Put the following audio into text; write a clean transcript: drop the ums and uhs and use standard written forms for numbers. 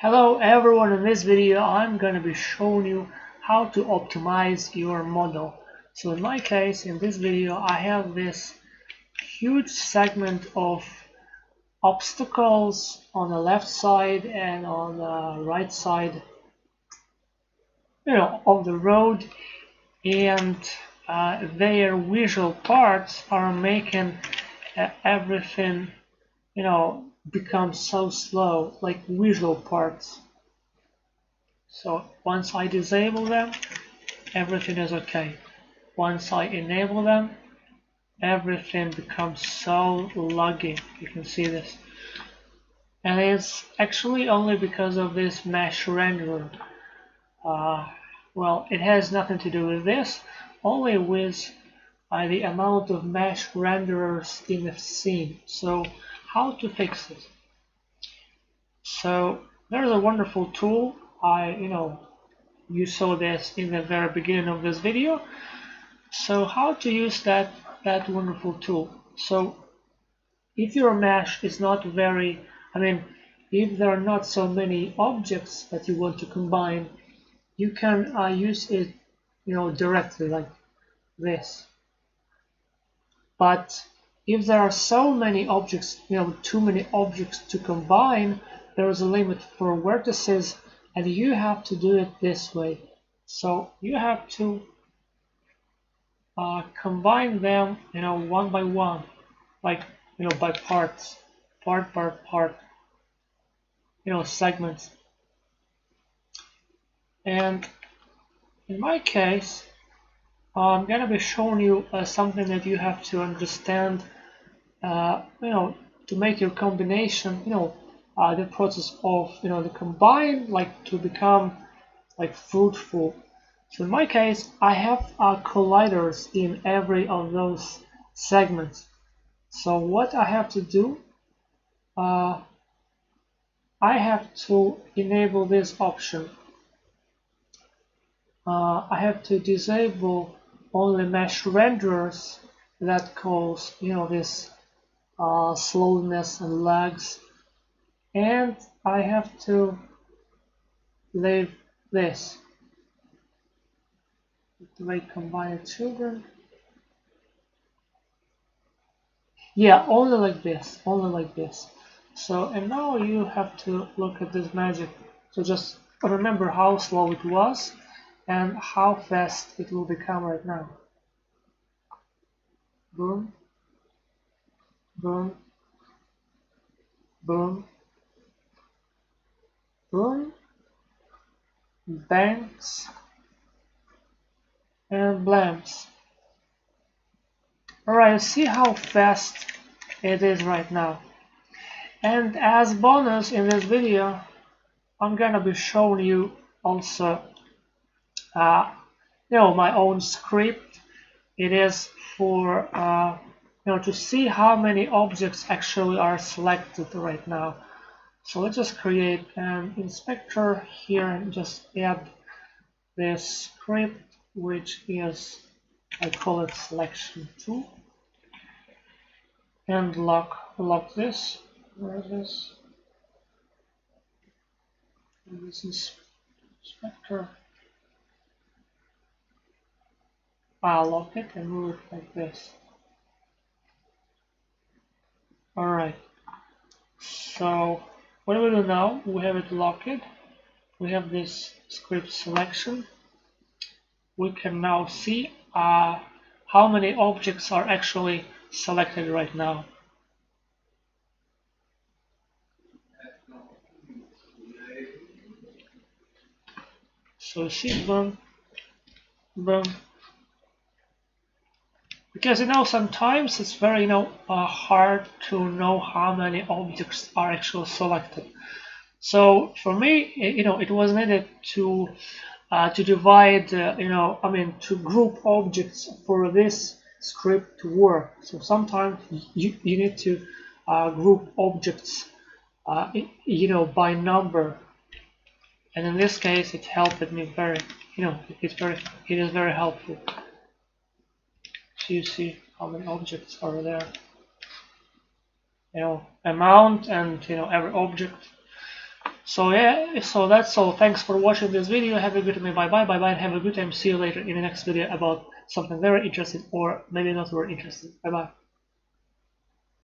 Hello everyone, in this video I'm going to be showing you how to optimize your model. So in my case, in this video I have this huge segment of obstacles on the left side and on the right side of the road, and their visual parts are making everything become so slow, like visual parts. So once I disable them, everything is okay. Once I enable them, everything becomes so laggy. You can see this. And it's actually only because of this mesh renderer. Well, it has nothing to do with this, only with the amount of mesh renderers in the scene. So how to fix it? So there's a wonderful tool. You saw this in the very beginning of this video. So how to use that wonderful tool? So if your mesh is not very, if there are not so many objects that you want to combine, you can use it, directly like this. But if there are so many objects, too many objects to combine, there is a limit for vertices, and you have to do it this way. So you have to combine them, one by one, like, by parts, part, segments. And in my case, I'm going to be showing you something that you have to understand, to make your combination, the process of, the combine, like, to become, like, fruitful. So in my case, I have colliders in every of those segments. So what I have to do, I have to enable this option. I have to disable only mesh renderers that cause, this slowness and lags, and I have to leave this. Activate combined children. Yeah, only like this, only like this. So, and now you have to look at this magic. So just remember how slow it was and how fast it will become right now. Boom, boom, boom, boom, bangs, and blamps. Alright, see how fast it is right now. And as bonus in this video, I'm gonna be showing you also my own script. It is for to see how many objects actually are selected right now. So let's just create an inspector here and just add this script, which is, I call it selection 2, and lock this. Where is this? This is inspector. I'll lock it and move it like this. Alright, so what do we do now? We have it locked. We have this script selection. We can now see how many objects are actually selected right now. So see, boom, boom. Because sometimes it's very hard to know how many objects are actually selected. So for me, it was needed to divide, to group objects for this script to work. So sometimes you need to group objects, by number, and in this case, it helped me very, it is very helpful. So you see how many objects are there, amount and every object. So yeah, so that's all. Thanks for watching this video. Have a good day. Bye bye. Bye bye. And have a good time. See you later in the next video about something very interesting or maybe not very interesting. Bye bye.